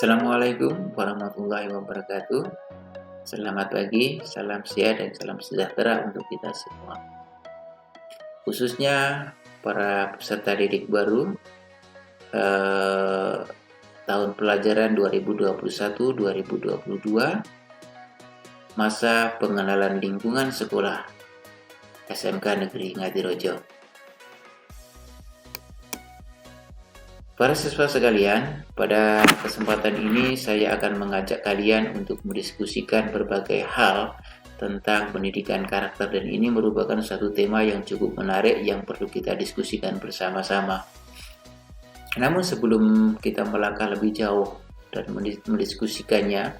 Assalamualaikum warahmatullahi wabarakatuh. Selamat pagi, salam sehat dan salam sejahtera untuk kita semua. Khususnya para peserta didik baru tahun pelajaran 2021-2022, masa pengenalan lingkungan sekolah SMK Negeri Ngadirojo. Para siswa sekalian, pada kesempatan ini saya akan mengajak kalian untuk mendiskusikan berbagai hal tentang pendidikan karakter, dan ini merupakan satu tema yang cukup menarik yang perlu kita diskusikan bersama-sama. Namun sebelum kita melangkah lebih jauh dan mendiskusikannya,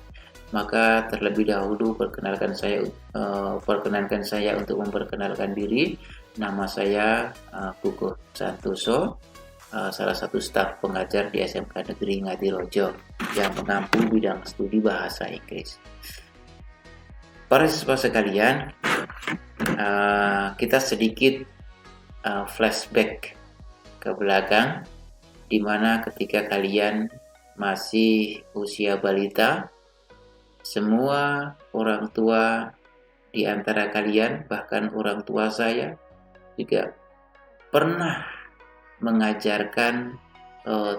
maka terlebih dahulu perkenankan saya untuk memperkenalkan diri. Nama saya Kukuh Santoso, salah satu staf pengajar di SMK Negeri Ngadirojo yang menampung bidang studi bahasa Inggris. Para siswa sekalian, kita sedikit flashback ke belakang, di mana ketika kalian masih usia balita, semua orang tua di antara kalian, bahkan orang tua saya juga pernah mengajarkan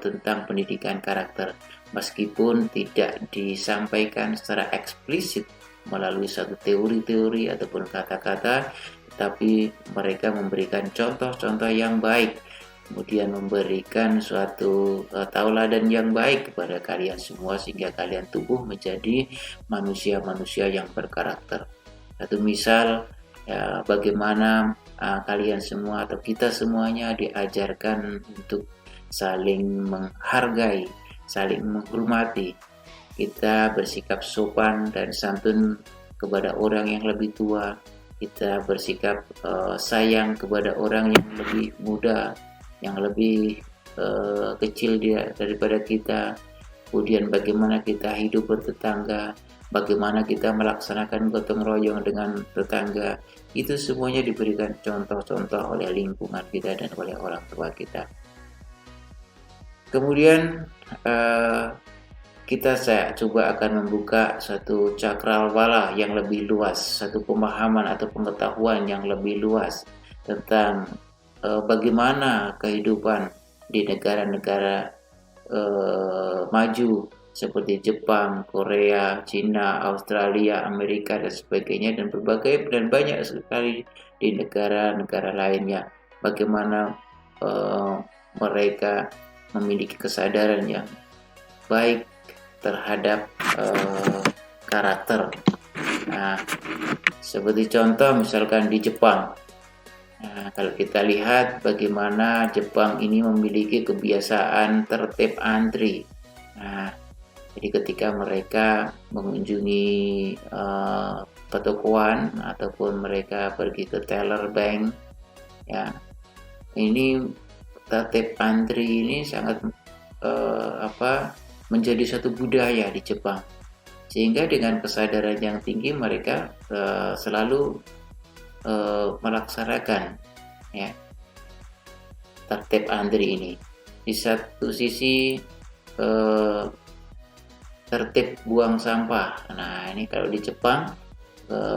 tentang pendidikan karakter, meskipun tidak disampaikan secara eksplisit melalui satu teori-teori ataupun kata-kata, tapi mereka memberikan contoh-contoh yang baik, kemudian memberikan suatu tauladan yang baik kepada kalian semua, sehingga kalian tumbuh menjadi manusia-manusia yang berkarakter. Satu misal, bagaimana kalian semua atau kita semuanya diajarkan untuk saling menghargai, saling menghormati. Kita bersikap sopan dan santun kepada orang yang lebih tua. Kita bersikap sayang kepada orang yang lebih muda, yang lebih kecil daripada kita. Kemudian bagaimana kita hidup bertetangga, bagaimana kita melaksanakan gotong royong dengan tetangga. Itu semuanya diberikan contoh-contoh oleh lingkungan kita dan oleh orang tua kita. Kemudian saya coba akan membuka satu cakrawala yang lebih luas, satu pemahaman atau pengetahuan yang lebih luas tentang bagaimana kehidupan di negara-negara maju seperti Jepang, Korea, Cina, Australia, Amerika, dan sebagainya, dan banyak sekali di negara-negara lainnya. Bagaimana mereka memiliki kesadaran yang baik terhadap karakter. Nah, seperti contoh misalkan di Jepang. Nah, kalau kita lihat bagaimana Jepang ini memiliki kebiasaan tertib antri. Nah, jadi ketika mereka mengunjungi petokoan ataupun mereka pergi ke teller bank, ya, ini tertib antri ini sangat menjadi satu budaya di Jepang, sehingga dengan kesadaran yang tinggi mereka selalu melaksanakan, ya, tertib antri ini. Di satu sisi tertib buang sampah. Nah, ini kalau di Jepang,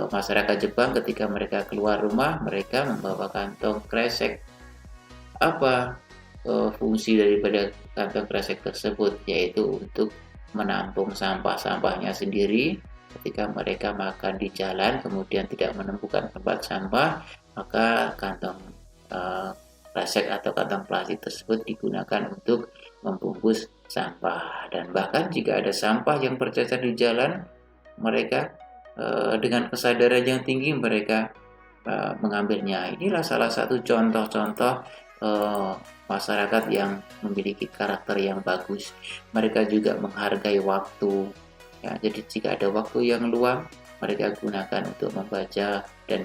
masyarakat Jepang ketika mereka keluar rumah, mereka membawa kantong kresek. Apa fungsi daripada kantong kresek tersebut? Yaitu untuk menampung sampah-sampahnya sendiri. Ketika mereka makan di jalan kemudian tidak menemukan tempat sampah, maka kantong kresek atau kantong plastik tersebut digunakan untuk membungkus sampah. Dan bahkan jika ada sampah yang bercecer di jalan, mereka dengan kesadaran yang tinggi mereka mengambilnya. Inilah salah satu contoh-contoh masyarakat yang memiliki karakter yang bagus. Mereka juga menghargai waktu, ya, jadi jika ada waktu yang luang, mereka gunakan untuk membaca dan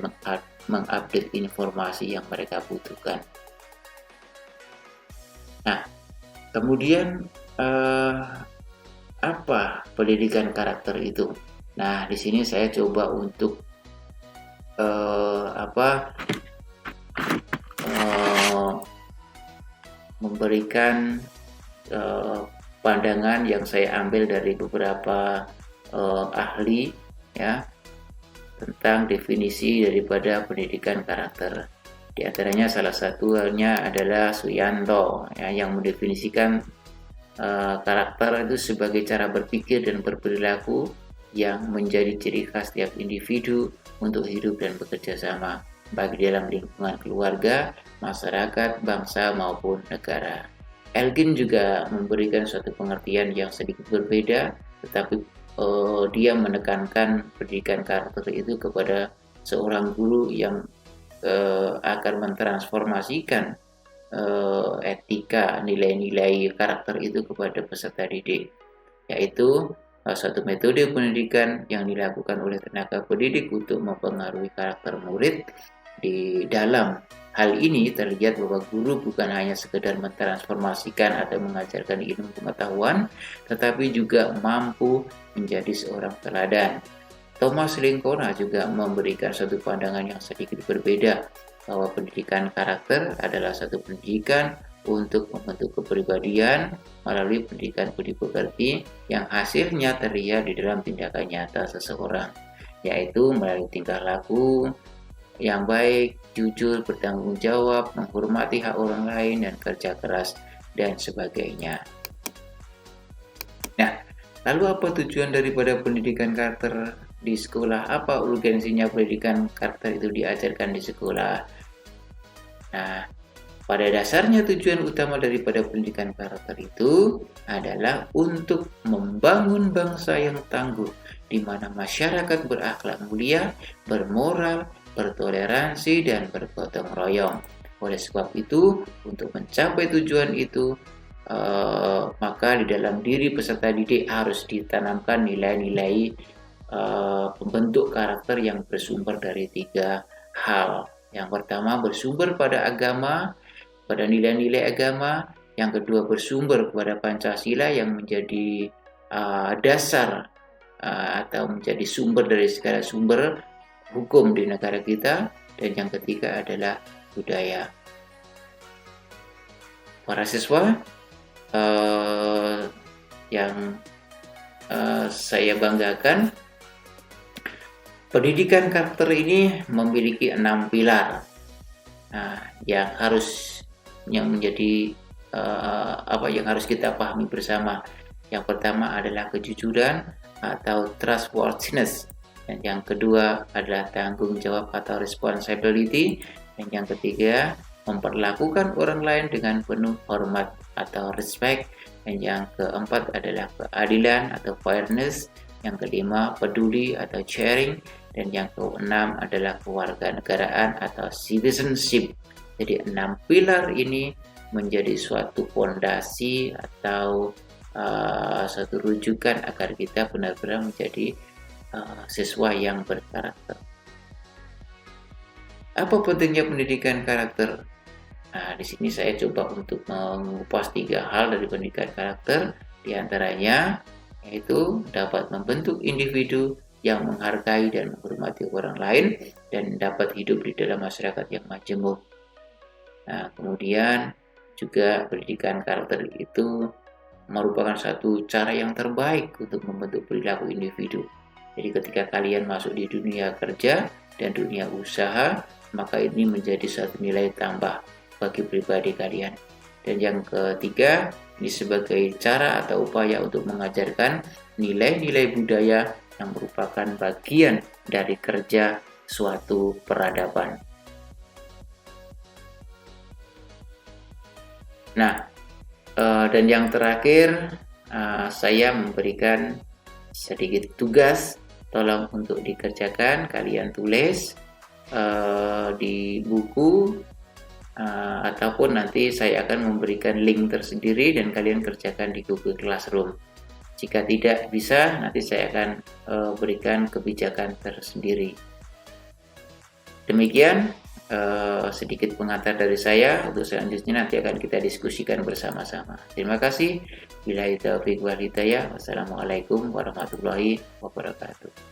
mengupdate informasi yang mereka butuhkan. Nah, kemudian apa pendidikan karakter itu? Nah, di sini saya coba untuk memberikan pandangan yang saya ambil dari beberapa ahli ya tentang definisi daripada pendidikan karakter. Di antaranya salah satunya adalah Suyanto ya, yang mendefinisikan karakter itu sebagai cara berpikir dan berperilaku yang menjadi ciri khas tiap individu untuk hidup dan bekerja sama, baik dalam lingkungan keluarga, masyarakat, bangsa maupun negara. Elgin juga memberikan suatu pengertian yang sedikit berbeda, tetapi dia menekankan pendidikan karakter itu kepada seorang guru yang akan mentransformasikan etika, nilai-nilai karakter itu kepada peserta didik, yaitu suatu metode pendidikan yang dilakukan oleh tenaga pendidik untuk mempengaruhi karakter murid. Di dalam hal ini terlihat bahwa guru bukan hanya sekedar mentransformasikan atau mengajarkan ilmu pengetahuan, tetapi juga mampu menjadi seorang teladan. Thomas Lincona juga memberikan satu pandangan yang sedikit berbeda, bahwa pendidikan karakter adalah satu pendidikan untuk membentuk kepribadian melalui pendidikan budi pekerti yang hasilnya terlihat di dalam tindakan nyata seseorang, yaitu melalui tingkah laku yang baik, jujur, bertanggung jawab, menghormati hak orang lain, dan kerja keras, dan sebagainya. Nah, lalu apa tujuan daripada pendidikan karakter di sekolah? Apa urgensinya pendidikan karakter itu diajarkan di sekolah? Nah, pada dasarnya tujuan utama daripada pendidikan karakter itu adalah untuk membangun bangsa yang tangguh, di mana masyarakat berakhlak mulia, bermoral, bertoleransi, dan bergotong royong. Oleh sebab itu, untuk mencapai tujuan itu, maka di dalam diri peserta didik harus ditanamkan nilai-nilai pembentuk karakter yang bersumber dari 3 hal. Yang pertama bersumber pada agama, pada nilai-nilai agama. Yang kedua bersumber kepada Pancasila yang menjadi dasar atau menjadi sumber dari segala sumber hukum di negara kita. Dan yang ketiga adalah budaya. Para siswa yang saya banggakan, pendidikan karakter ini memiliki 6 pilar yang menjadi yang harus kita pahami bersama. Yang pertama adalah kejujuran atau trustworthiness, dan yang kedua adalah tanggung jawab atau responsibility, dan yang ketiga memperlakukan orang lain dengan penuh hormat atau respect, dan yang keempat adalah keadilan atau fairness, yang kelima peduli atau sharing, dan yang keenam adalah kewarganegaraan atau citizenship. Jadi 6 pilar ini menjadi suatu fondasi atau suatu rujukan agar kita benar-benar menjadi siswa yang berkarakter. Apa pentingnya pendidikan karakter? Nah, di sini saya coba untuk mengupas 3 hal dari pendidikan karakter. Di antaranya yaitu dapat membentuk individu yang menghargai dan menghormati orang lain dan dapat hidup di dalam masyarakat yang majemuk. Nah, kemudian juga pendidikan karakter itu merupakan satu cara yang terbaik untuk membentuk perilaku individu. Jadi ketika kalian masuk di dunia kerja dan dunia usaha, maka ini menjadi satu nilai tambah bagi pribadi kalian. Dan yang ketiga, ini sebagai cara atau upaya untuk mengajarkan nilai-nilai budaya yang merupakan bagian dari kerja suatu peradaban. Nah, dan yang terakhir, saya memberikan sedikit tugas, tolong untuk dikerjakan, kalian tulis di buku, ataupun nanti saya akan memberikan link tersendiri dan kalian kerjakan di Google Classroom. Jika tidak bisa, nanti saya akan berikan kebijakan tersendiri. Demikian sedikit pengantar dari saya. Untuk selanjutnya nanti akan kita diskusikan bersama-sama. Terima kasih. Billahi taufiq wal hidayah. Wassalamualaikum warahmatullahi wabarakatuh.